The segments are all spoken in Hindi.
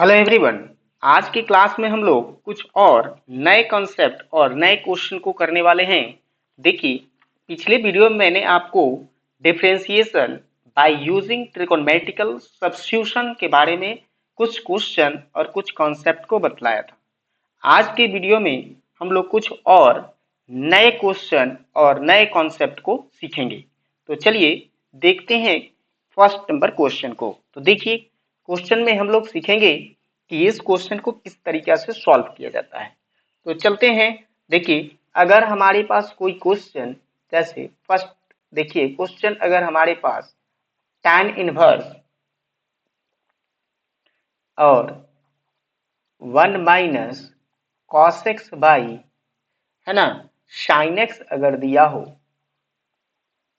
Hello everyone. आज की क्लास में हम लोग कुछ और नए कॉन्सेप्ट और नए क्वेश्चन को करने वाले हैं। देखिए, पिछले वीडियो में मैंने आपको differentiation by using trigonometrical substitution के बारे में कुछ क्वेश्चन और कुछ कॉन्सेप्ट को बतलाया था। आज के वीडियो में हम लोग कुछ और नए क्वेश्चन और नए कॉन्सेप्ट को सीखेंगे। तो चलिए देखते हैं फर्स्ट नंबर क्वेश्चन को। तो देखिए, क्वेश्चन में हम लोग सीखेंगे कि इस क्वेश्चन को किस तरीके से सॉल्व किया जाता है। तो चलते हैं। देखिए, अगर हमारे पास कोई क्वेश्चन, जैसे फर्स्ट देखिए क्वेश्चन, अगर हमारे पास tan इनवर्स और 1 माइनस कॉस एक्स बाई, है ना, साइन एक्स अगर दिया हो,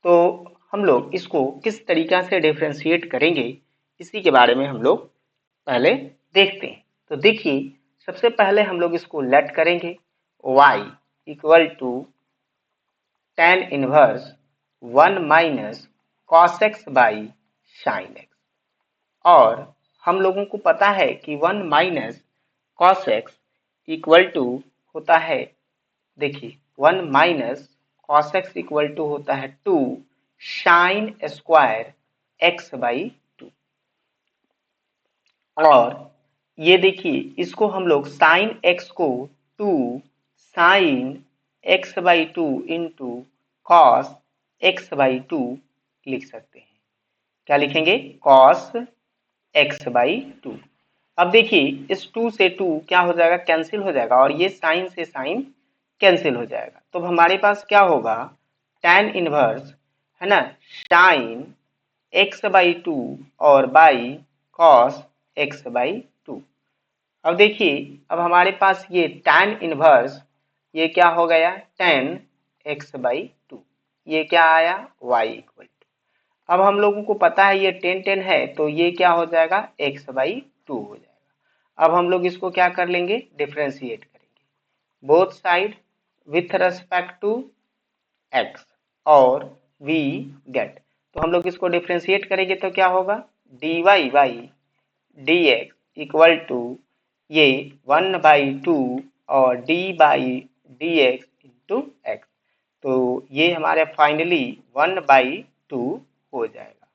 तो हम लोग इसको किस तरीका से डिफरेंशिएट करेंगे, इसी के बारे में हम लोग पहले देखते हैं। तो देखिए, सबसे पहले हम लोग इसको लेट करेंगे y equal to tan inverse 1 minus cos x by sine x. और हम लोगों को पता है कि 1 minus cos x equal to होता है, देखिए 1 minus cos x equal to होता है 2 साइन स्क्वायर एक्स बाई 2। और ये देखिए, इसको हम लोग साइन एक्स को 2 sine x by 2 into cos x by 2 लिख सकते हैं। क्या लिखेंगे? Cos x by 2। अब देखिए, इस 2 से 2 क्या हो जाएगा? कैंसिल हो जाएगा, और ये साइन से साइन कैंसिल हो जाएगा। तो हमारे पास क्या होगा? tan इनवर्स, है ना, साइन एक्स बाई 2 और बाई कॉस एक्स बाई 2। अब देखिए, अब हमारे पास ये tan इनवर्स, ये क्या हो गया? tan x by 2। ये क्या आया? y इक्वल टू, अब हम लोगों को पता है ये tan है, तो ये क्या हो जाएगा? x बाई 2 हो जाएगा। अब हम लोग इसको क्या कर लेंगे? डिफ्रेंशिएट करेंगे both side with respect to x, और वी गेट, तो हम लोग इसको डिफ्रेंशिएट करेंगे तो क्या होगा? dy by dx equal to ये 1 बाई 2 और d by dx into x. तो ये हमारे फाइनली 1 बाई 2 हो जाएगा,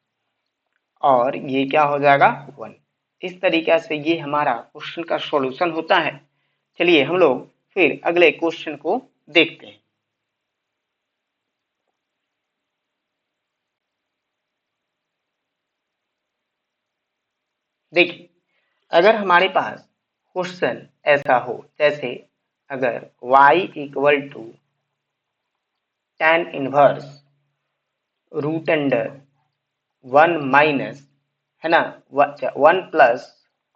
और ये क्या हो जाएगा? 1। इस तरीके से ये हमारा क्वेश्चन का सॉल्यूशन होता है। चलिए हम लोग फिर अगले क्वेश्चन को देखते हैं। देखिए, अगर हमारे पास क्वेश्चन ऐसा हो, जैसे अगर y equal to tan inverse root under 1 minus, है ना, 1 plus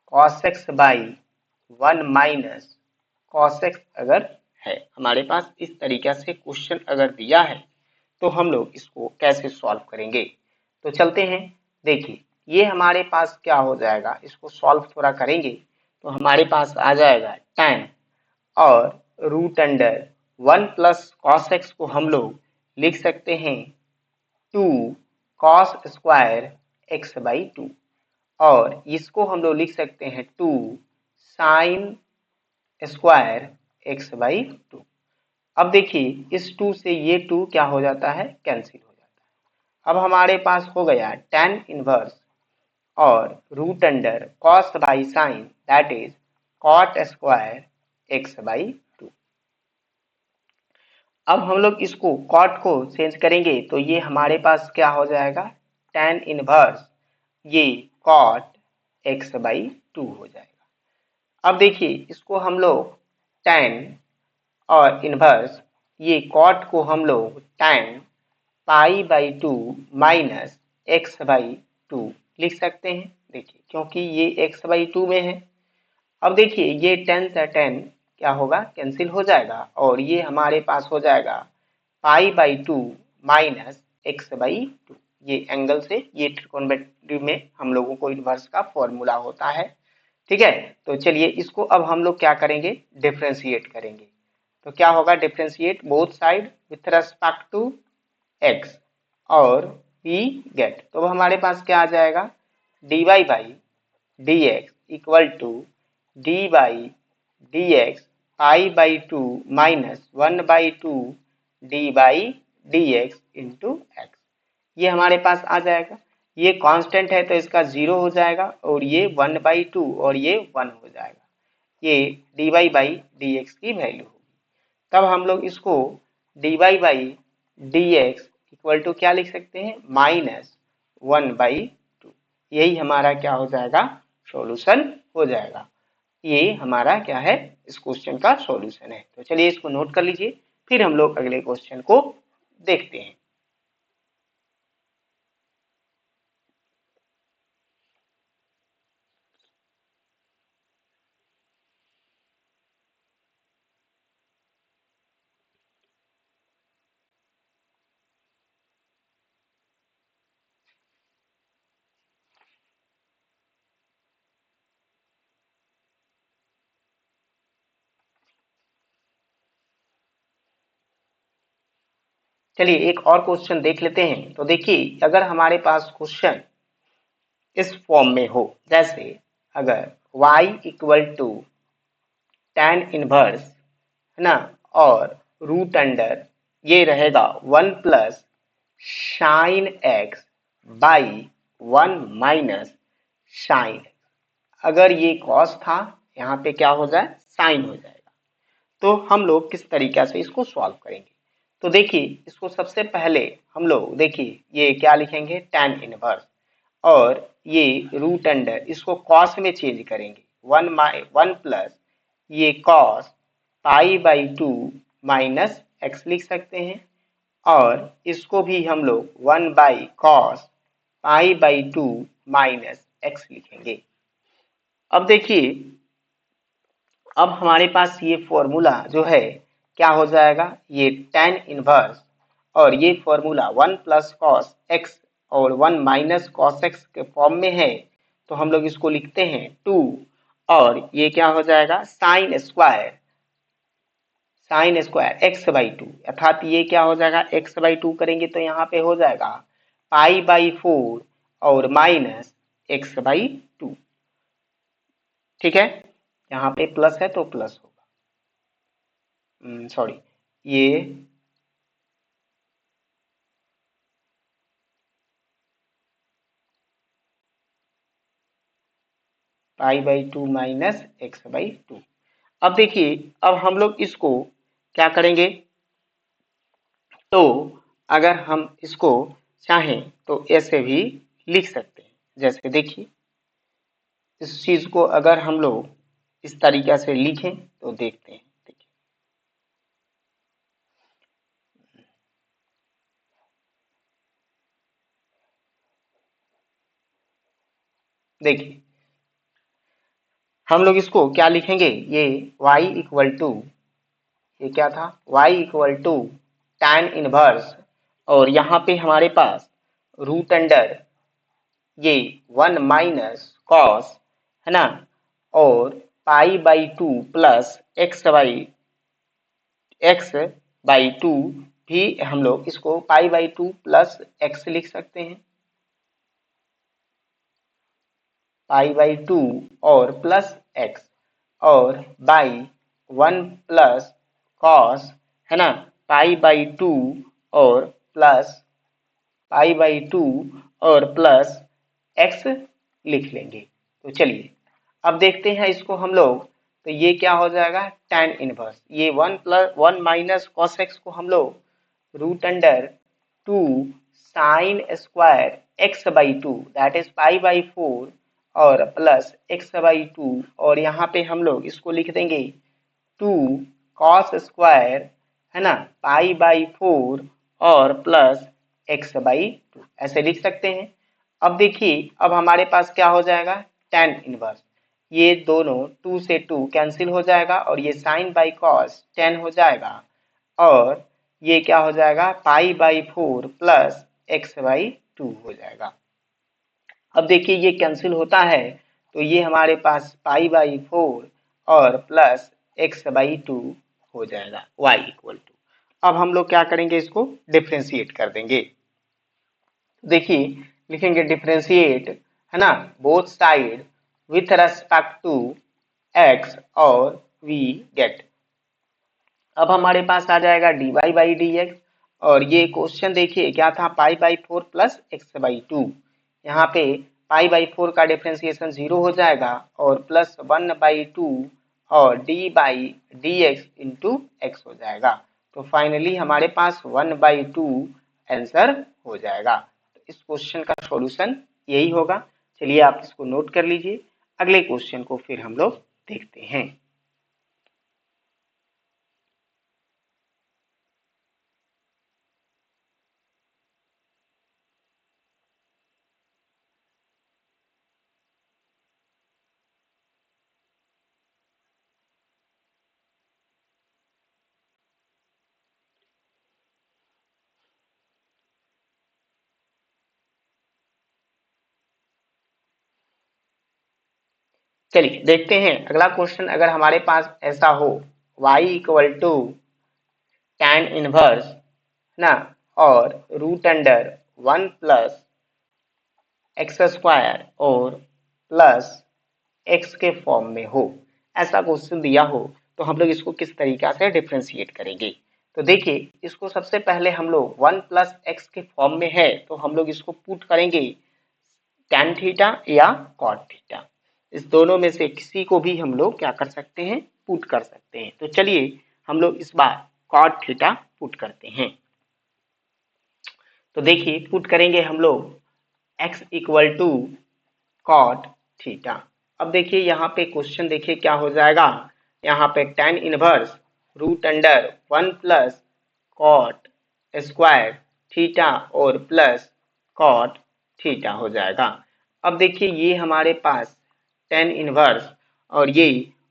cos x by 1 minus cos x अगर है हमारे पास, इस तरीके से क्वेश्चन अगर दिया है, तो हम लोग इसको कैसे सॉल्व करेंगे। तो चलते हैं। देखिए, ये हमारे पास क्या हो जाएगा, इसको सॉल्व थोड़ा करेंगे तो हमारे पास आ जाएगा tan, और root under 1 plus cos x को हम लोग लिख सकते हैं 2 कॉस स्क्वायर एक्स बाई 2, और इसको हम लोग लिख सकते हैं 2 साइन स्क्वायर एक्स बाई 2। अब देखिए, इस 2 से ये 2 क्या हो जाता है? कैंसिल हो जाता है। अब हमारे पास हो गया tan इनवर्स और root under cos by sine, that is cot square x by 2। अब हम लोग इसको कॉट को चेंज करेंगे तो ये हमारे पास क्या हो जाएगा? tan इनवर्स ये कॉट एक्स बाई 2 हो जाएगा। अब देखिए, इसको हम लोग tan और इनवर्स ये कॉट को हम लोग tan pi by 2 minus x by 2 लिख सकते हैं। देखिए, क्योंकि ये एक्स बाई 2 में है। अब देखिए, ये 10 से 10 क्या होगा? कैंसिल हो जाएगा, और ये हमारे पास हो जाएगा पाई बाई 2 माइनस एक्स बाई 2। ये एंगल से, ये ट्रिगोनोमेट्री में हम लोगों को इनवर्स का फॉर्मूला होता है। ठीक है, तो चलिए इसको अब हम लोग क्या करेंगे? डिफरेंशिएट करेंगे। तो क्या होगा? Differentiate both side with respect to x, और वी गेट, तो हमारे पास क्या आ जाएगा? dy by dx equal to d by d x pi by two minus 1/2 d by d x into x. ये हमारे पास आ जाएगा। ये कांस्टेंट है तो इसका 0 हो जाएगा और ये 1/2 और ये 1 हो जाएगा। ये d y by d x की वैल्यू होगी। तब हम लोग इसको d y by d x equal to क्या लिख सकते हैं, -1/2। यही हमारा क्या हो जाएगा, सॉल्यूशन हो जाएगा। ये हमारा क्या है, इस क्वेश्चन का सॉल्यूशन है। तो चलिए इसको नोट कर लीजिए, फिर हम लोग अगले क्वेश्चन को देखते हैं। चलिए एक और क्वेश्चन देख लेते हैं। तो देखिए अगर हमारे पास क्वेश्चन इस फॉर्म में हो, जैसे अगर y equal to tan inverse है ना, और रूट अंडर ये रहेगा 1 plus sine x by 1 minus sine. अगर ये कॉस था, यहाँ पे क्या हो जाए, साइन हो जाएगा। तो हम लोग किस तरीका से इसको सॉल्व करेंगे। तो देखिए इसको सबसे पहले हम लोग देखिए ये क्या लिखेंगे, tan इनवर्स, और ये रूट अंडर इसको कॉस में चेंज करेंगे, 1 प्लस ये cos pi by 2 minus x लिख सकते हैं, और इसको भी हम लोग 1 by cos pi by 2 minus x लिखेंगे। अब देखिए अब हमारे पास ये फॉर्मूला जो है क्या हो जाएगा, ये tan इनवर्स और ये फॉर्मूला 1 प्लस कॉस एक्स और 1 माइनस कॉस एक्स के फॉर्म में है। तो हम लोग इसको लिखते हैं 2, और ये क्या हो जाएगा, साइन स्क्वायर एक्स बाई 2, अर्थात ये क्या हो जाएगा, एक्स बाई 2 करेंगे तो यहाँ पे हो जाएगा पाई बाई 4 और माइनस एक्स बाई 2। ठीक है, यहाँ पे प्लस है तो प्लस होगा, सॉरी ये pi by 2 minus x by 2। अब देखिए अब हम लोग इसको क्या करेंगे, तो अगर हम इसको चाहें तो ऐसे भी लिख सकते हैं। जैसे देखिए इस चीज को अगर हम लोग इस तरीका से लिखें तो देखते हैं। देखिए हम लोग इसको क्या लिखेंगे, ये y इक्वल टू, ये क्या था, y equal to tan inverse, और यहाँ पे हमारे पास रूट अंडर ये 1 माइनस कॉस है ना, और पाई बाई 2 प्लस एक्स बाई 2, भी हम लोग इसको पाई बाई 2 प्लस एक्स लिख सकते हैं, पाई बाई 2 और प्लस एक्स, और बाई 1 प्लस कॉस है ना, पाई बाई 2 और प्लस पाई बाई 2 और प्लस एक्स लिख लेंगे। तो चलिए अब देखते हैं इसको हम लोग। तो ये क्या हो जाएगा, tan इनवर्स, ये 1 माइनस कॉस एक्स को हम लोग root under 2 sine square x by 2 that is pi by 4 और प्लस एक्स बाई 2, और यहाँ पे हम लोग इसको लिख देंगे 2 कॉस स्क्वायर है ना, पाई बाई 4 और प्लस एक्स बाई 2, ऐसे लिख सकते हैं। अब देखिए अब हमारे पास क्या हो जाएगा, tan इनवर्स, ये दोनों 2 से 2 कैंसिल हो जाएगा, और ये साइन बाई कॉस tan हो जाएगा, और ये क्या हो जाएगा, पाई बाई 4 प्लस एक्स बाई 2 हो जाएगा। अब देखिए ये कैंसिल होता है तो ये हमारे पास पाई बाई 4 और प्लस एक्स बाई 2 हो जाएगा, y इक्वल टू। अब हम लोग क्या करेंगे, इसको डिफ्रेंशिएट कर देंगे। देखिए लिखेंगे डिफ्रेंशिएट है ना, both side with respect to x और वी गेट। अब हमारे पास आ जाएगा dy बाई डी एक्स, और ये क्वेश्चन देखिए क्या था, पाई बाई 4 प्लस एक्स बाई 2। यहाँ पे पाई बाई 4 का डिफ्रेंसिएशन 0 हो जाएगा और प्लस 1 बाई 2 और D by d x into x हो जाएगा। तो फाइनली हमारे पास 1 बाई 2 आंसर हो जाएगा। तो इस क्वेश्चन का सॉल्यूशन यही होगा। चलिए आप इसको नोट कर लीजिए, अगले क्वेश्चन को फिर हम लोग देखते हैं। चलिए देखते हैं अगला क्वेश्चन। अगर हमारे पास ऐसा हो y equal to tan inverse ना, और root under 1 plus x square और प्लस एक्स के फॉर्म में हो, ऐसा क्वेश्चन दिया हो, तो हम लोग इसको किस तरीका से डिफ्रेंशिएट करेंगे। तो देखिए इसको सबसे पहले हम लोग 1 प्लस एक्स के फॉर्म में है तो हम लोग इसको पुट करेंगे tan थीटा या cot थीटा, इस दोनों में से किसी को भी हम लोग क्या कर सकते हैं, पुट कर सकते हैं। तो चलिए हम लोग इस बार cot थीटा पुट करते हैं। तो देखिए पुट करेंगे हम लोग x equal to cot theta. अब देखिए यहाँ पे क्वेश्चन देखिए क्या हो जाएगा, यहाँ पे tan inverse root under 1 plus cot square theta और प्लस cot थीटा हो जाएगा। अब देखिए ये हमारे पास tan इनवर्स और ये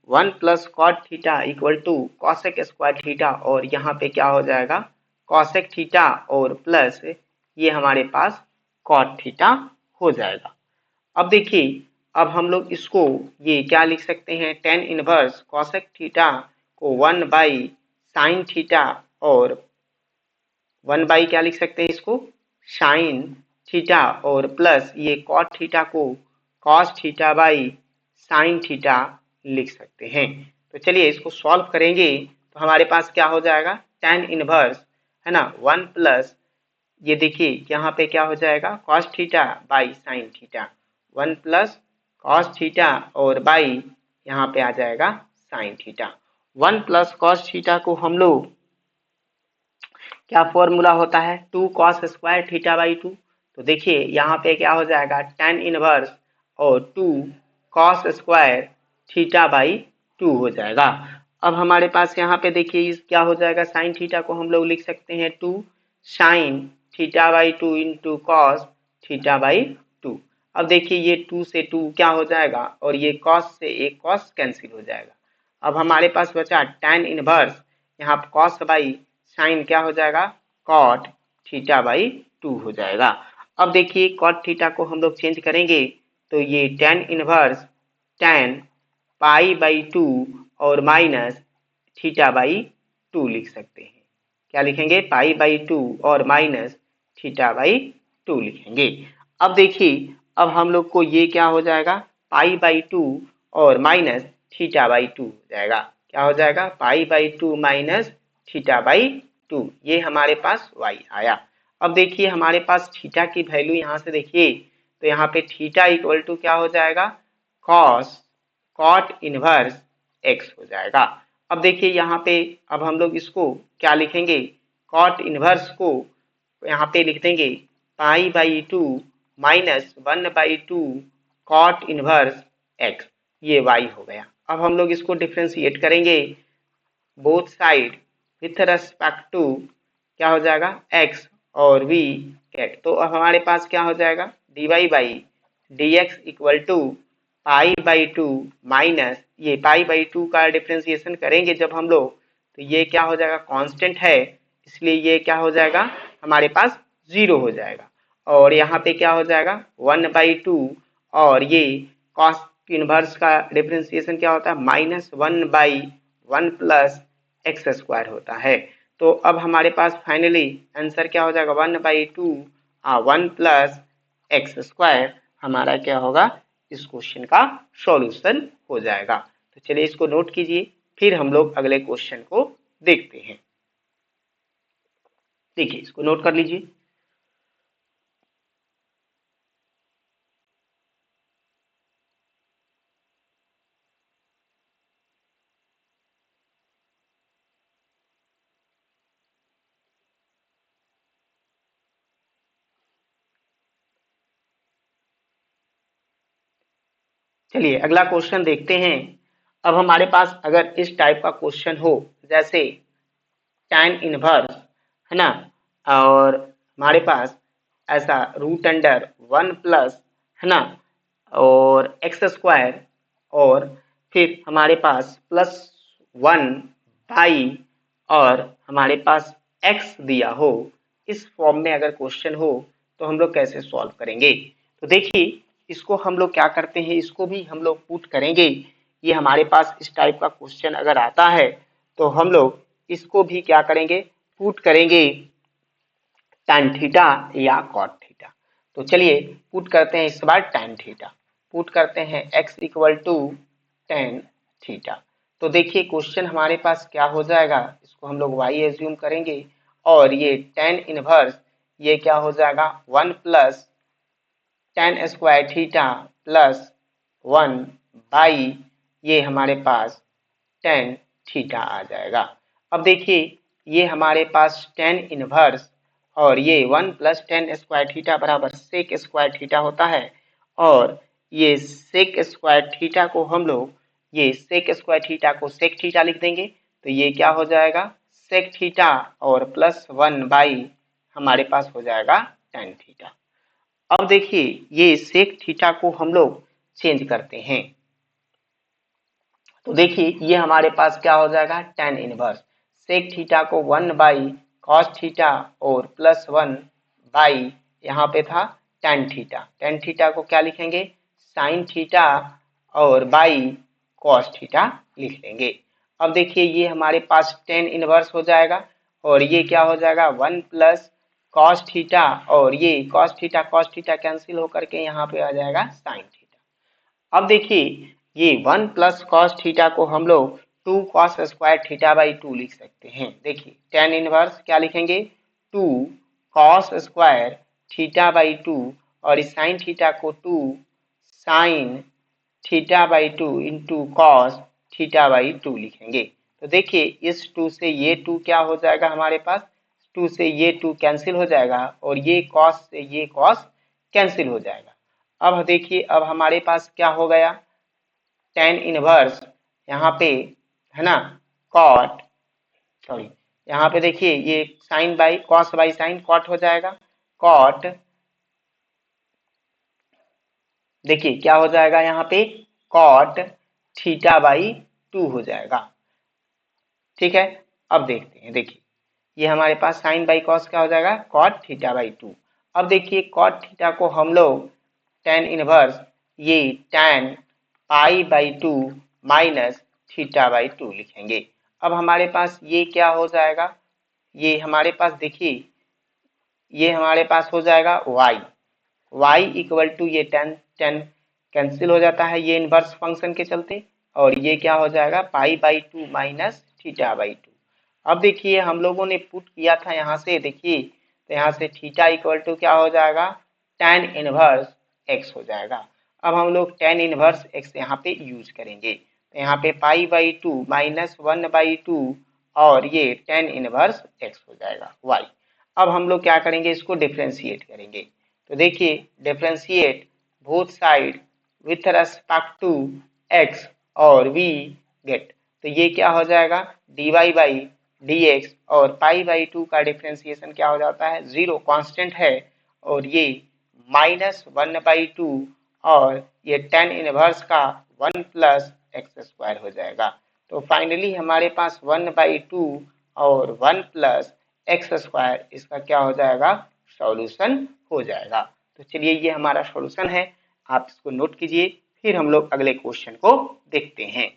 1 plus cot theta equal to cosec square theta, और यहाँ पे क्या हो जाएगा cosec थीटा और प्लस ये हमारे पास cot थीटा हो जाएगा। अब देखिए अब हम लोग इसको ये क्या लिख सकते हैं, tan इनवर्स cosec थीटा को 1 बाई साइन थीटा और 1 बाई क्या लिख सकते हैं इसको साइन थीटा और प्लस ये cot थीटा को cos theta by sine theta लिख सकते हैं। तो चलिए इसको सॉल्व करेंगे तो हमारे पास क्या हो जाएगा, tan इनवर्स है ना 1 प्लस ये देखिए यहाँ पे क्या हो जाएगा cos theta by sine theta, 1 plus cos theta और बाई यहाँ पे आ जाएगा sine theta. 1 plus cos theta को हम लोग क्या फॉर्मूला होता है 2 cos स्क्वायर थीटा बाई 2। तो देखिए यहाँ पे क्या हो जाएगा tan इनवर्स और 2 cos स्क्वायर थीटा बाई 2 हो जाएगा। अब हमारे पास यहाँ पे देखिए क्या हो जाएगा, साइन थीटा को हम लोग लिख सकते हैं 2 sine theta by 2 into cos theta by 2। अब देखिए ये 2 से 2 क्या हो जाएगा और ये कॉस से एक कॉस कैंसिल हो जाएगा। अब हमारे पास बचा tan इनवर्स, यहाँ कॉस बाई साइन क्या हो जाएगा कॉट थीटा बाई 2 हो जाएगा। अब देखिए कॉट थीटा को हम लोग चेंज करेंगे तो ये tan inverse tan pi by 2 और माइनस थीटा बाई 2 लिख सकते हैं। क्या लिखेंगे पाई बाई 2 और माइनस थीटा बाई 2 लिखेंगे। अब देखिए अब हम लोग को ये क्या हो जाएगा पाई बाई 2 और माइनस थीटा बाई 2 हो जाएगा। क्या हो जाएगा पाई बाई 2 माइनस थीटा बाई 2, ये हमारे पास y आया। अब देखिए हमारे पास थीटा की वैल्यू यहाँ से देखिए तो यहाँ पे थीटा इक्वल टू क्या हो जाएगा cos cot इनवर्स x हो जाएगा। अब देखिए यहाँ पे अब हम लोग इसको क्या लिखेंगे cot इनवर्स को यहाँ पे लिख देंगे पाई by 2 minus 1 by 2 cot inverse x, ये y हो गया। अब हम लोग इसको डिफ्रेंशिएट करेंगे both side with respect to क्या हो जाएगा x और v कैट। तो अब हमारे पास क्या हो जाएगा dy by d x equal to pi by 2 minus ये पाई बाई 2 का डिफ्रेंसिएशन करेंगे जब हम लोग तो ये क्या हो जाएगा कांस्टेंट है, इसलिए ये क्या हो जाएगा हमारे पास 0 हो जाएगा। और यहाँ पे क्या हो जाएगा 1 बाई 2 और ये कॉस इनवर्स का डिफ्रेंसिएशन क्या होता है minus 1 by 1 plus x square होता है। तो अब हमारे पास फाइनली आंसर क्या हो जाएगा 1 बाई 2 1 प्लस एक्स स्क्वायर हमारा क्या होगा इस क्वेश्चन का सॉल्यूशन हो जाएगा। तो चलिए इसको नोट कीजिए, फिर हम लोग अगले क्वेश्चन को देखते हैं। देखिए इसको नोट कर लीजिए। चलिए अगला क्वेश्चन देखते हैं। अब हमारे पास अगर इस टाइप का क्वेश्चन हो, जैसे tan इनवर्स, है ना, और हमारे पास ऐसा रूट अंडर 1 प्लस, है ना, और एक्स स्क्वायर, और फिर हमारे पास +1 बाई, और हमारे पास x दिया हो, इस फॉर्म में अगर क्वेश्चन हो तो हम लोग कैसे सॉल्व करेंगे। तो देखिए इसको हम लोग क्या करते हैं, इसको भी हम लोग पुट करेंगे। ये हमारे पास इस टाइप का क्वेश्चन अगर आता है तो हम लोग इसको भी क्या करेंगे, पुट करेंगे tan थीटा या cot थीटा। तो चलिए पुट करते हैं इस बार tan थीटा, पुट करते हैं x equal to tan theta. तो देखिए क्वेश्चन हमारे पास क्या हो जाएगा, इसको हम लोग y एज्यूम करेंगे, और ये tan इनवर्स ये क्या हो जाएगा 1 plus tan square theta +1 by ये हमारे पास tan थीटा आ जाएगा। अब देखिए ये हमारे पास tan इनवर्स और ये 1 प्लस tan स्क्वायर थीटा बराबर सेक स्क्वायर थीटा होता है, और ये सेक स्क्वायर थीटा को हम लोग ये सेक स्क्वायर थीटा को सेक थीटा लिख देंगे। तो ये क्या हो जाएगा सेक थीटा और +1 बाई हमारे पास हो जाएगा tan थीटा। अब देखिए ये सेक थीटा को हम लोग चेंज करते हैं, तो देखिए ये हमारे पास क्या हो जाएगा tan इनवर्स सेक थीटा को 1 बाई कॉस थीटा और +1 बाई यहाँ पे था tan थीटा को क्या लिखेंगे साइन थीटा और बाई कॉस थीटा लिख लेंगे। अब देखिए ये हमारे पास tan इनवर्स हो जाएगा, और ये क्या हो जाएगा 1 प्लस कॉस थीटा, और ये कॉस थीटा कैंसिल होकर के यहाँ पे आ जाएगा साइन थीटा। अब देखिए ये 1 प्लस कॉस थीटा को हम लोग 2 कॉस स्क्वायर थीटा बाई 2 लिख सकते हैं। देखिए tan इनवर्स क्या लिखेंगे 2 कॉस स्क्वायर थीटा बाई 2, और इस साइन थीटा को 2 sine theta by 2 into cos theta by 2 लिखेंगे। तो देखिए इस 2 से ये 2 क्या हो जाएगा हमारे पास 2 से ये 2 कैंसिल हो जाएगा, और ये कॉस से ये कॉस कैंसिल हो जाएगा। अब देखिए अब हमारे पास क्या हो गया tan इनवर्स यहाँ पे, है ना, कॉट, सॉरी यहाँ पे देखिए ये sine by cos by sine cot हो जाएगा, कॉट, देखिए क्या हो जाएगा यहाँ पे कॉट थीटा बाई 2 हो जाएगा। ठीक है, अब देखते हैं, देखिए ये हमारे पास साइन बाई कॉस क्या हो जाएगा कॉट थीटा बाई 2। अब देखिए कॉट थीटा को हम लोग tan इनवर्स ये tan pi by 2 minus theta by 2 लिखेंगे। अब हमारे पास ये क्या हो जाएगा, ये हमारे पास देखिए ये हमारे पास हो जाएगा y इक्वल टू ये tan कैंसिल हो जाता है ये इनवर्स फंक्शन के चलते, और ये क्या हो जाएगा पाई बाई 2 माइनस थीटा बाई 2। अब देखिए हम लोगों ने पुट किया था यहाँ से, देखिए तो यहाँ से थीटा इक्वल टू क्या हो जाएगा tan इनवर्स x हो जाएगा। अब हम लोग tan इनवर्स x यहाँ पे यूज करेंगे, तो यहाँ पे पाई बाई 2 माइनस 1/2 और ये tan इनवर्स x हो जाएगा y। अब हम लोग क्या करेंगे इसको डिफ्रेंशिएट करेंगे, तो देखिए differentiate both side with respect to x और वी गेट, तो ये क्या हो जाएगा dy बाई dx, और पाई बाई 2 का डिफ्रेंसिएशन क्या हो जाता है 0 कांस्टेंट है, और ये -1/2 और ये tan इनवर्स का 1 प्लस एक्स स्क्वायर हो जाएगा। तो फाइनली हमारे पास 1/2 और 1 प्लस एक्स स्क्वायर इसका क्या हो जाएगा सॉल्यूशन हो जाएगा। तो चलिए ये हमारा सॉल्यूशन है, आप इसको नोट कीजिए, फिर हम लोग अगले क्वेश्चन को देखते हैं।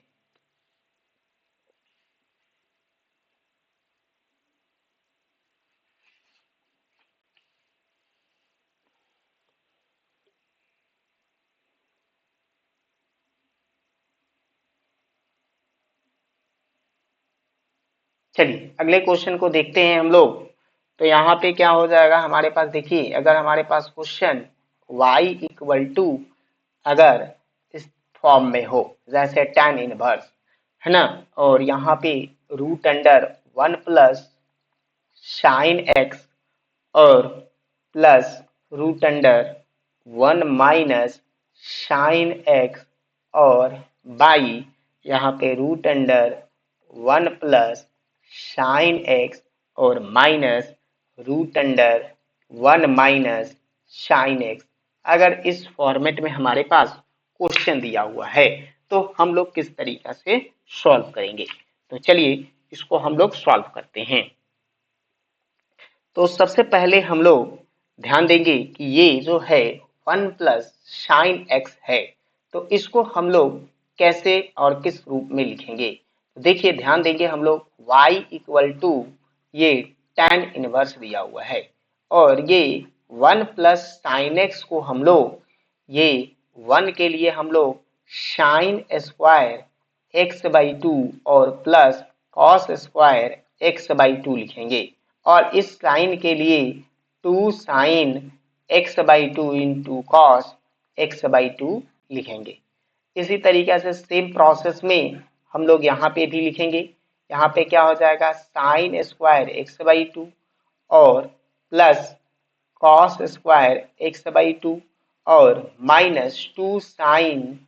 चलिए अगले क्वेश्चन को देखते हैं हम लोग। तो यहाँ पे क्या हो जाएगा हमारे पास, देखिए अगर हमारे पास क्वेश्चन y इक्वल टू अगर इस फॉर्म में हो जैसे tan इनवर्स है ना, और यहाँ पे root under 1 plus sine x और plus root under 1 minus sine x और बाई यहाँ पे root under 1 plus sine x और minus root under 1 minus sine x. अगर इस फॉर्मेट में हमारे पास क्वेश्चन दिया हुआ है तो हम लोग किस तरीका से सॉल्व करेंगे। तो चलिए इसको हम लोग सॉल्व करते हैं। तो सबसे पहले हम लोग ध्यान देंगे कि ये जो है 1 प्लस साइन एक्स है, तो इसको हम लोग कैसे और किस रूप में लिखेंगे। तो देखिए ध्यान देंगे हम लोग y इक्वल टू ये tan इनवर्स दिया हुआ है और ये 1 प्लस साइन एक्स को हम लोग ये 1 के लिए हम लोग sine square x by two और plus cos square x by two लिखेंगे और इस साइन के लिए 2 sine x by two into cos x by two लिखेंगे। इसी तरीके से सेम प्रोसेस में हम लोग यहाँ पे भी लिखेंगे। यहाँ पे क्या हो जाएगा sine square x by two और plus cos square x by two और minus 2 sine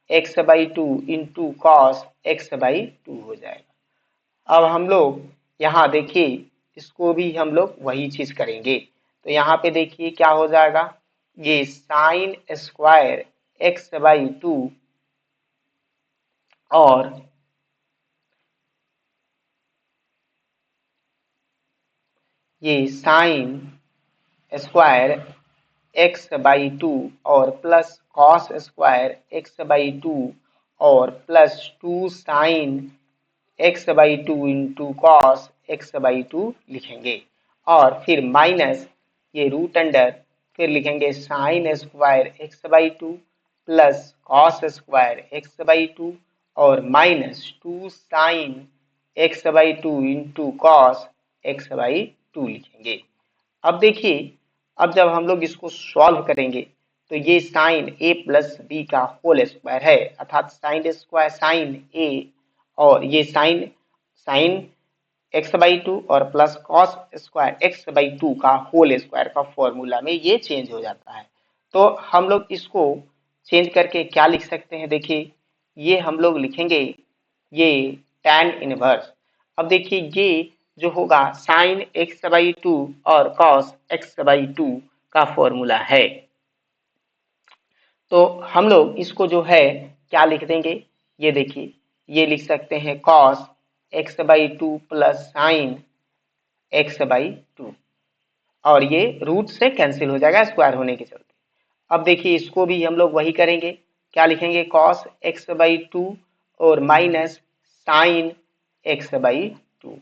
x by two into cos x by two हो जाएगा। अब हम लोग यहाँ देखिए इसको भी हम लोग वही चीज करेंगे। तो यहाँ पे देखिए क्या हो जाएगा, ये sine square x by two और ये sine square x by two और plus cos square x by two और plus 2 sine x by two into cos x by two लिखेंगे और फिर माइनस ये रूट अंडर फिर लिखेंगे sine square x by two plus cos square x by two और minus 2 sine x by two into cos x by two लिखेंगे। अब देखिए अब जब हम लोग इसको सॉल्व करेंगे तो ये साइन ए प्लस बी का होल स्क्वायर है अर्थात साइन स्क्वायर साइन ए और ये sine sine x by two और plus cos square x by two का होल स्क्वायर का फॉर्मूला में ये चेंज हो जाता है। तो हम लोग इसको चेंज करके क्या लिख सकते हैं, देखिए ये हम लोग लिखेंगे ये tan इनवर्स। अब देखिए ये जो होगा साइन एक्स बाई टू और कॉस एक्स बाई टू का फॉर्मूला है। तो हम लोग इसको जो है क्या लिख देंगे, ये देखिए ये लिख सकते हैं cos x by two plus sine x by two और ये रूट से कैंसिल हो जाएगा स्क्वायर होने के चलते। अब देखिए इसको भी हम लोग वही करेंगे, क्या लिखेंगे कॉस एक्स बाई टू और minus sine x by two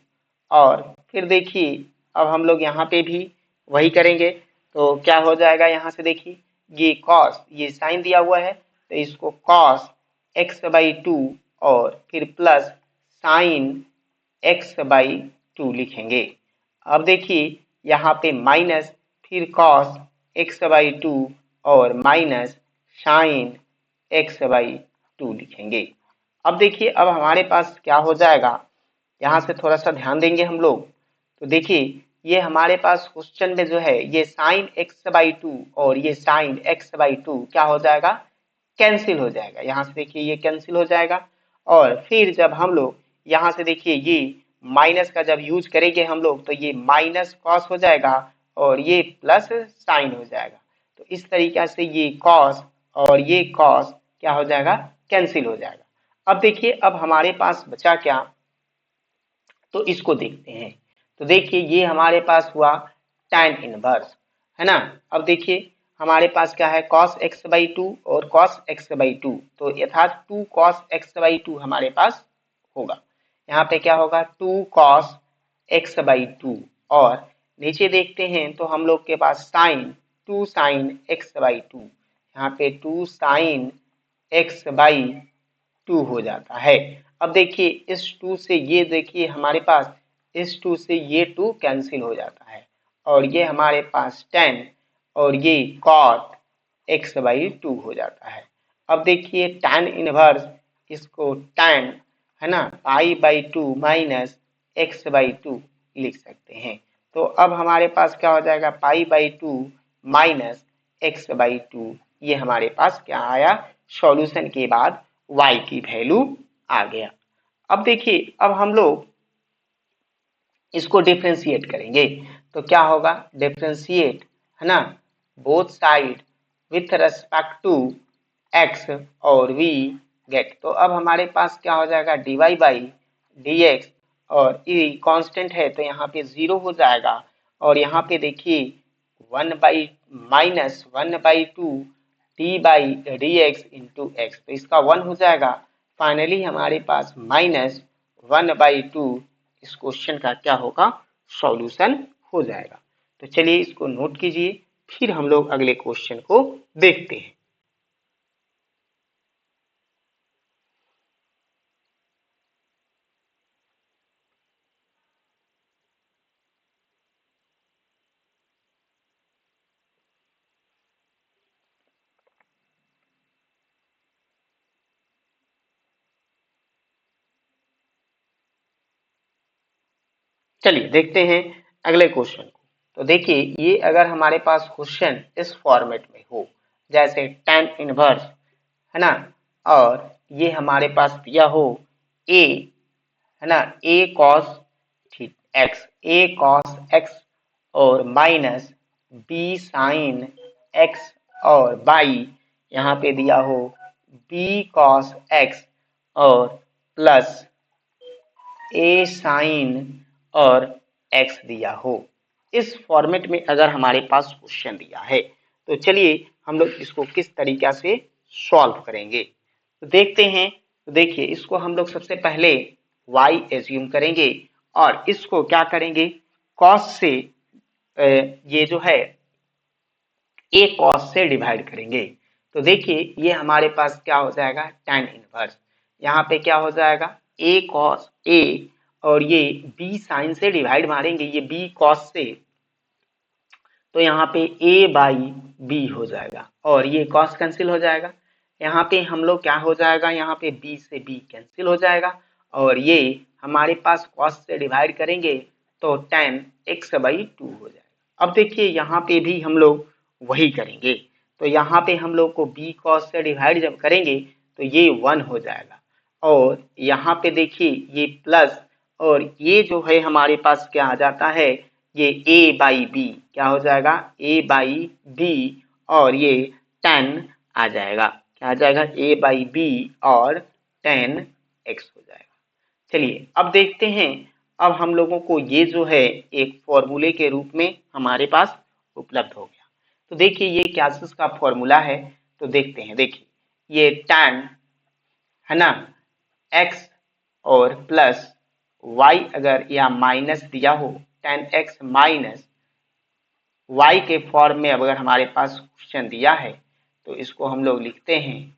और फिर देखिए अब हम लोग यहाँ पे भी वही करेंगे। तो क्या हो जाएगा यहाँ से देखिए ये कॉस ये साइन दिया हुआ है तो इसको कॉस एक्स बाई टू और फिर plus sine x by two लिखेंगे। अब देखिए यहाँ पे माइनस फिर कॉस एक्स बाई टू और minus sine x by two लिखेंगे। अब देखिए अब हमारे पास क्या हो जाएगा, यहाँ से थोड़ा सा ध्यान देंगे हम लोग। तो देखिए ये हमारे पास क्वेश्चन में जो है ये साइन एक्स बाई टू और ये साइन एक्स बाई टू क्या हो जाएगा कैंसिल हो जाएगा। यहाँ से देखिए ये कैंसिल हो जाएगा और फिर जब हम लोग यहाँ से देखिए ये माइनस का जब यूज करेंगे हम लोग तो ये माइनस कॉस हो जाएगा और ये प्लस साइन हो जाएगा। तो इस तरीके से ये कॉस और ये कॉस क्या हो जाएगा कैंसिल हो जाएगा। अब देखिए अब हमारे पास बचा क्या, तो इसको देखते हैं। तो देखिए ये हमारे पास हुआ tan इनवर्स है ना। अब देखिए हमारे पास क्या है cos x बाई टू और cos x बाई टू, तो यथार्थ 2 cos x बाई टू हमारे पास होगा। यहाँ पे क्या होगा 2 cos x बाई टू और नीचे देखते हैं तो हम लोग के पास sine 2 sine x by two, यहाँ पे 2 साइन x बाई टू हो जाता है। अब देखिए इस 2 से ये देखिए हमारे पास इस 2 से ये 2 कैंसिल हो जाता है और ये हमारे पास 10 और ये cot x/2 हो जाता है। अब देखिए tan इनवर्स इसको tan है ना π/2 माइनस x/2 लिख सकते हैं। तो अब हमारे पास क्या हो जाएगा π/2 माइनस x/2, ये हमारे पास क्या आया सॉल्यूशन के बाद y की वैल्यू आ गया। अब देखिए अब हम लोग इसको डिफ्रेंशिएट करेंगे तो क्या होगा डिफ्रेंशिएट है ना both side with respect to x और v गेट। तो अब हमारे पास क्या हो जाएगा dy/dx और e कांस्टेंट है तो यहाँ पे 0 हो जाएगा और यहाँ पे देखिए 1/-1/2 d/dx इंटू x, तो इसका 1 हो जाएगा। फाइनली हमारे पास -1/2 इस क्वेश्चन का क्या होगा सॉल्यूशन हो जाएगा। तो चलिए इसको नोट कीजिए, फिर हम लोग अगले क्वेश्चन को देखते हैं। चलिए देखते हैं अगले क्वेश्चन को। तो देखिए ये अगर हमारे पास क्वेश्चन इस फॉर्मेट में हो जैसे tan इनवर्स है ना और ये हमारे पास दिया हो a है ना a cos x और माइनस b sin x और y यहाँ पे दिया हो b cos x और प्लस a sin और x दिया हो। इस फॉर्मेट में अगर हमारे पास क्वेश्चन दिया है तो चलिए हम लोग इसको किस तरीका से सॉल्व करेंगे तो देखते हैं। तो देखिए इसको हम लोग सबसे पहले y एज्यूम करेंगे और इसको क्या करेंगे cos से ये जो है a cos से डिवाइड करेंगे। तो देखिए ये हमारे पास क्या हो जाएगा tan इनवर्स, यहाँ पे क्या हो जाएगा a cos a और ये b sin से डिवाइड मारेंगे ये b cos से, तो यहाँ पे a/b हो जाएगा और ये cos कैंसिल हो जाएगा। यहाँ पे हम लोग क्या हो जाएगा यहाँ पे b से b कैंसिल हो जाएगा और ये हमारे पास cos से डिवाइड करेंगे तो tan x/2 हो जाएगा। अब देखिए यहाँ पे भी हम लोग वही करेंगे तो यहाँ पे हम लोग को b cos से डिवाइड जब करेंगे तो ये 1 हो जाएगा और यहाँ पे देखिए ये प्लस और ये जो है हमारे पास क्या आ जाता है ये a/b क्या हो जाएगा a/b और ये tan आ जाएगा, क्या आ जाएगा a/b और tan x हो जाएगा। चलिए अब देखते हैं, अब हम लोगों को ये जो है एक फॉर्मूले के रूप में हमारे पास उपलब्ध हो गया। तो देखिए ये क्या का फॉर्मूला है तो देखते हैं। देखिए ये tan है ना x और प्लस y अगर या माइनस दिया हो tan x माइनस y के फॉर्म में अगर हमारे पास क्वेश्चन दिया है तो इसको हम लोग लिखते हैं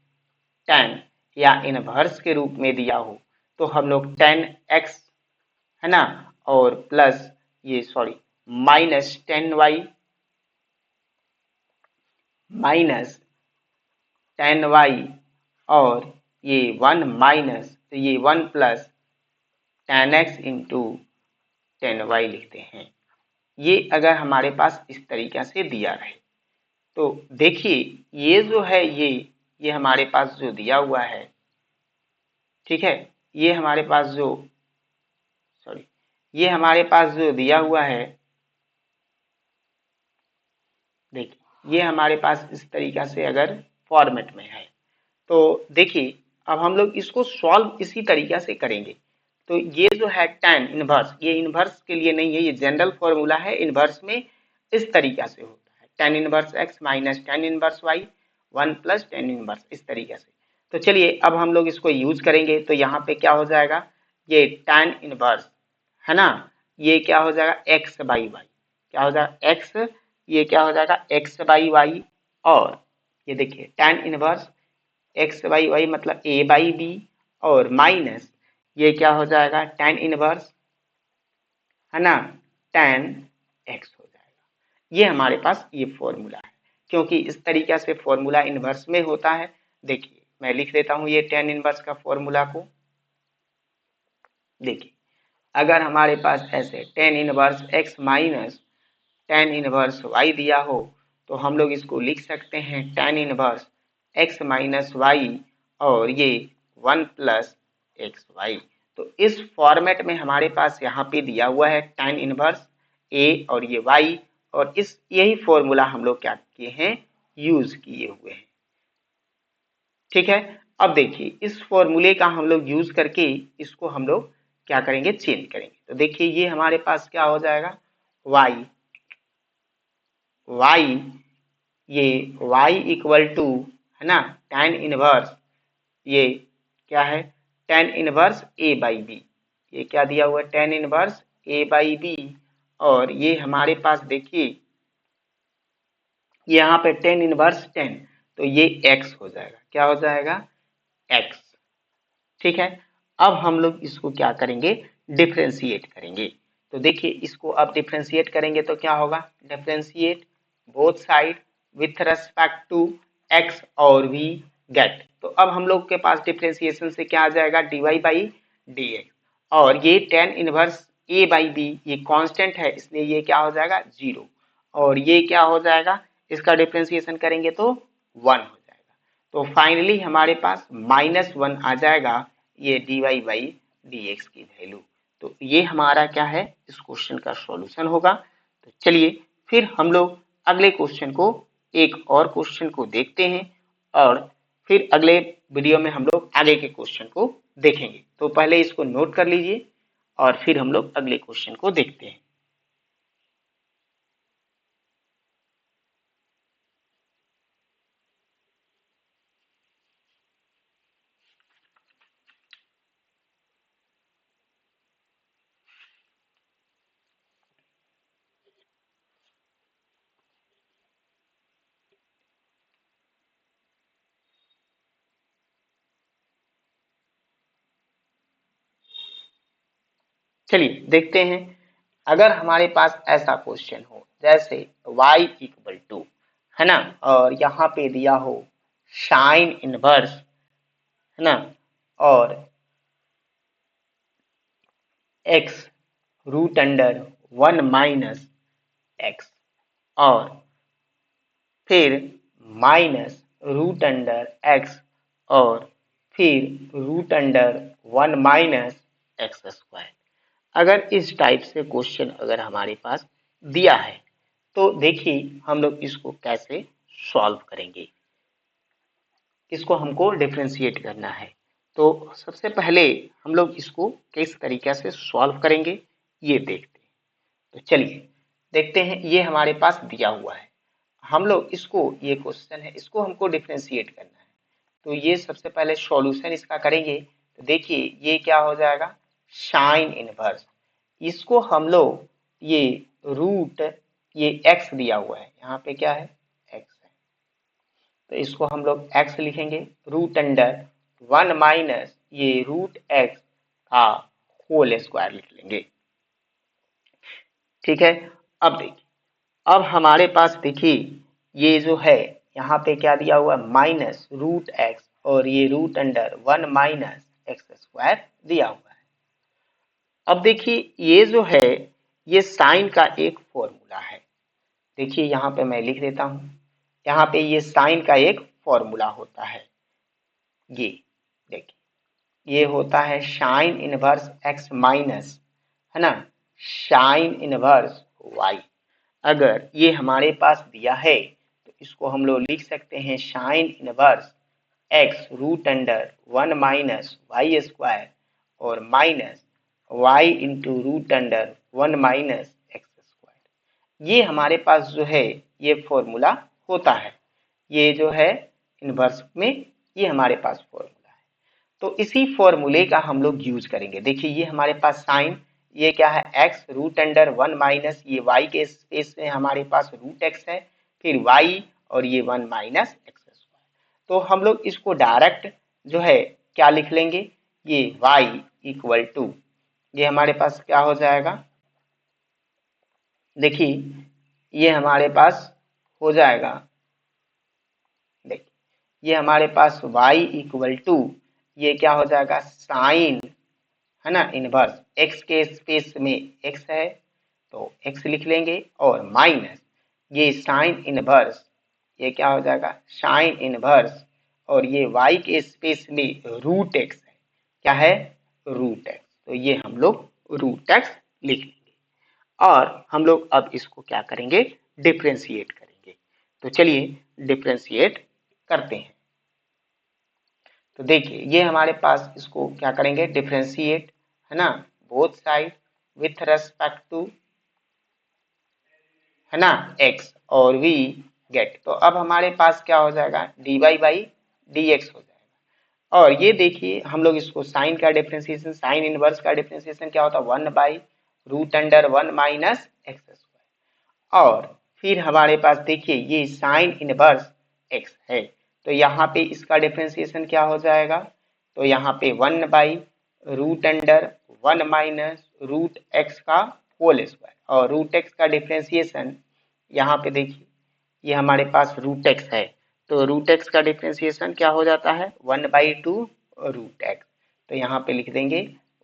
tan या इनवर्स के रूप में दिया हो तो हम लोग tan x है ना और प्लस ये minus tan y minus tan y और ये 1 माइनस तो ये 1 plus tan x into tan y लिखते हैं। ये अगर हमारे पास इस तरीका से दिया रहे तो देखिए ये जो है ये हमारे पास जो दिया हुआ है ठीक है, ये हमारे पास जो ये हमारे पास जो दिया हुआ है देखिए ये हमारे पास इस तरीका से अगर फॉर्मेट में है तो देखिए अब हम लोग इसको सॉल्व इसी तरीका से करेंगे। तो ये जो है tan इनवर्स ये इनवर्स के लिए नहीं है, ये जनरल फॉर्मूला है। इनवर्स में इस तरीका से होता है tan inverse x minus tan inverse y 1 plus tan inverse इस तरीके से। तो चलिए अब हम लोग इसको यूज करेंगे तो यहाँ पे क्या हो जाएगा ये tan इनवर्स है ना ये क्या हो जाएगा x/y क्या हो जाएगा x, ये क्या हो जाएगा x/y और ये देखिए tan इनवर्स x/y मतलब a/b और माइनस ये क्या हो जाएगा tan इनवर्स है ना, tan x हो जाएगा। ये हमारे पास ये फॉर्मूला है, क्योंकि इस तरीके से फॉर्मूला इनवर्स में होता है। देखिए मैं लिख देता हूं ये tan इनवर्स का फॉर्मूला को। देखिए अगर हमारे पास ऐसे tan inverse x minus tan inverse y दिया हो, तो हम लोग इसको लिख सकते हैं tan inverse x minus y और ये 1 प्लस एक्स वाई। तो इस फॉर्मेट में हमारे पास यहाँ पे दिया हुआ है tan इनवर्स a और ये y, और इस यही फॉर्मूला हम लोग क्या किए हैं, यूज किए हुए हैं। ठीक है, अब देखिए इस फॉर्मूले का हम लोग यूज करके इसको हम लोग क्या करेंगे, चेंज करेंगे। तो देखिए ये हमारे पास क्या हो जाएगा, y ये y इक्वल टू, है ना, tan इनवर्स, ये क्या है, tan inverse a by b. ये क्या दिया हुआ है, tan inverse a by b, और ये हमारे पास देखिए यहाँ पे tan इनवर्स 10, तो ये x हो जाएगा, क्या हो जाएगा, x। ठीक है, अब हम लोग इसको क्या करेंगे, डिफ्रेंशिएट करेंगे। तो देखिए इसको अब डिफ्रेंशिएट करेंगे तो क्या होगा, differentiate both side with respect to x और v गेट। तो अब हम लोग के पास डिफ्रेंशिएशन से क्या आ जाएगा, dy बाई dx, और ये tan inverse a by b ये कांस्टेंट है, इसलिए ये क्या हो जाएगा, 0, और ये क्या हो जाएगा, इसका डिफ्रेंशिएशन करेंगे तो 1 हो जाएगा। तो फाइनली हमारे पास -1 आ जाएगा ये dy बाई dx की वैल्यू। तो ये हमारा क्या है, इस क्वेश्चन का सॉल्यूशन होगा। तो चलिए फिर हम लोग अगले क्वेश्चन को, एक और क्वेश्चन को देखते हैं, और फिर अगले वीडियो में हम लोग आगे के क्वेश्चन को देखेंगे। तो पहले इसको नोट कर लीजिए और फिर हम लोग अगले क्वेश्चन को देखते हैं। चलिए देखते हैं, अगर हमारे पास ऐसा क्वेश्चन हो जैसे y इक्वल टू, है ना, और यहाँ पे दिया हो साइन इनवर्स, है ना, और x root under 1 minus x, और फिर माइनस रूट अंडर एक्स, और फिर root under 1 minus x square. अगर इस टाइप से क्वेश्चन अगर हमारे पास दिया है, तो देखिए हम लोग इसको कैसे सॉल्व करेंगे। इसको हमको डिफ्रेंशिएट करना है, तो सबसे पहले हम लोग इसको किस तरीके से सॉल्व करेंगे ये देखते हैं। तो चलिए देखते हैं, ये हमारे पास दिया हुआ है, हम लोग इसको, ये क्वेश्चन है, इसको हमको डिफ्रेंशिएट करना है। तो ये सबसे पहले सॉल्यूशन इसका करेंगे। तो देखिए ये क्या हो जाएगा, साइन इनवर्स, इसको हम लोग ये रूट, ये x दिया हुआ है, यहाँ पे क्या है, x है, तो इसको हम लोग x लिखेंगे, रूट अंडर 1 माइनस ये रूट x का होल स्क्वायर लिख लेंगे। ठीक है, अब देखिए, अब हमारे पास देखिए ये जो है यहाँ पे क्या दिया हुआ है, माइनस रूट एक्स, और ये root under 1 minus x square दिया हुआ है। अब देखिए ये जो है ये साइन का एक फॉर्मूला है। देखिए यहाँ पे मैं लिख देता हूँ, यहाँ पे ये साइन का एक फॉर्मूला होता है। ये देखिए ये होता है साइन इनवर्स एक्स माइनस, है ना, साइन इनवर्स वाई। अगर ये हमारे पास दिया है तो इसको हम लोग लिख सकते हैं sine inverse x root under 1 minus y square, और minus y into root under 1 minus x square. ये हमारे पास जो है ये फॉर्मूला होता है, ये जो है इनवर्स में ये हमारे पास फॉर्मूला है। तो इसी फॉर्मूले का हम लोग यूज करेंगे। देखिए ये हमारे पास साइन, ये क्या है, एक्स रूट अंडर 1 माइनस ये वाई के स्पेस में हमारे पास रूट एक्स है, फिर वाई और ये 1 माइनस एक्स स्क्वायर। तो हम लोग इसको डायरेक्ट जो है क्या लिख लेंगे, ये वाई इक्वल टू, ये हमारे पास क्या हो जाएगा, देखिए ये हमारे पास हो जाएगा, देखिए ये हमारे पास y इक्वल टू, ये क्या हो जाएगा साइन, है ना, इनवर्स x के स्पेस में x है तो x लिख लेंगे, और माइनस ये साइन इनवर्स, ये क्या हो जाएगा साइन इनवर्स, और ये y के स्पेस में रूट x है, क्या है रूट x, तो ये हम लोग रूट x लिख लेंगे। और हम लोग अब इसको क्या करेंगे डिफ्रेंशिएट करेंगे, तो चलिए डिफ्रेंशिएट करते हैं। तो देखिए ये हमारे पास इसको क्या करेंगे डिफ्रेंशिएट, है ना, both side with respect to, है ना, x, और वी गेट, तो अब हमारे पास क्या हो जाएगा dy बाई dx हो जाएगा। और ये देखिए हम लोग इसको साइन का डिफ्रेंशिएशन, साइन इनवर्स का डिफ्रेंशिएशन क्या होता है 1 by root under 1 minus x square, और फिर हमारे पास देखिए ये साइन इनवर्स x है, तो यहाँ पे इसका डिफ्रेंशिएशन क्या हो जाएगा, तो यहाँ पे 1 by root under 1 minus root x का होल स्क्वायर, और रूट एक्स का डिफ्रेंशिएशन यहाँ पे देखिए ये हमारे पास रूट एक्स है, तो रूट एक्स का डिफ्रेंशिएशन क्या हो जाता है 1 बाई टू रूट एक्स, तो यहाँ पे लिख देंगे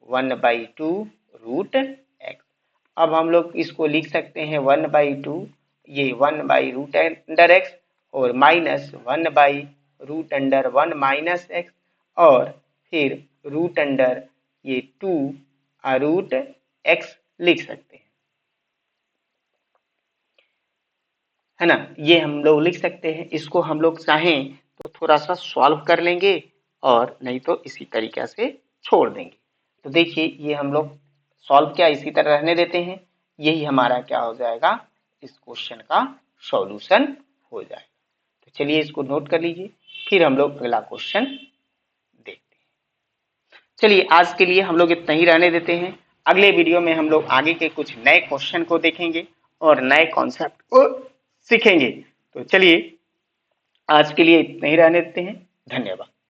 1 बाई टू रूट एक्स। अब हम लोग इसको लिख सकते हैं 1 बाई टू, ये 1 बाई रूट अंडर एक्स, और minus 1 by root under 1 minus x, और फिर रूट अंडर ये 2 रूट एक्स लिख सकते हैं, है ना, ये हम लोग लिख सकते हैं। इसको हम लोग चाहें तो थोड़ा सा सॉल्व कर लेंगे, और नहीं तो इसी तरीके से छोड़ देंगे। तो देखिए ये हम लोग सॉल्व क्या इसी तरह रहने देते हैं, यही हमारा क्या हो जाएगा इस क्वेश्चन का सॉल्यूशन हो जाएगा। तो चलिए इसको नोट कर लीजिए, फिर हम लोग अगला क्वेश्चन देखते हैं। चलिए आज के लिए हम लोग इतना ही रहने देते हैं, अगले वीडियो में हम लोग आगे के कुछ नए क्वेश्चन को देखेंगे और नए कॉन्सेप्ट को सीखेंगे। तो चलिए आज के लिए इतना ही रहने देते हैं, धन्यवाद।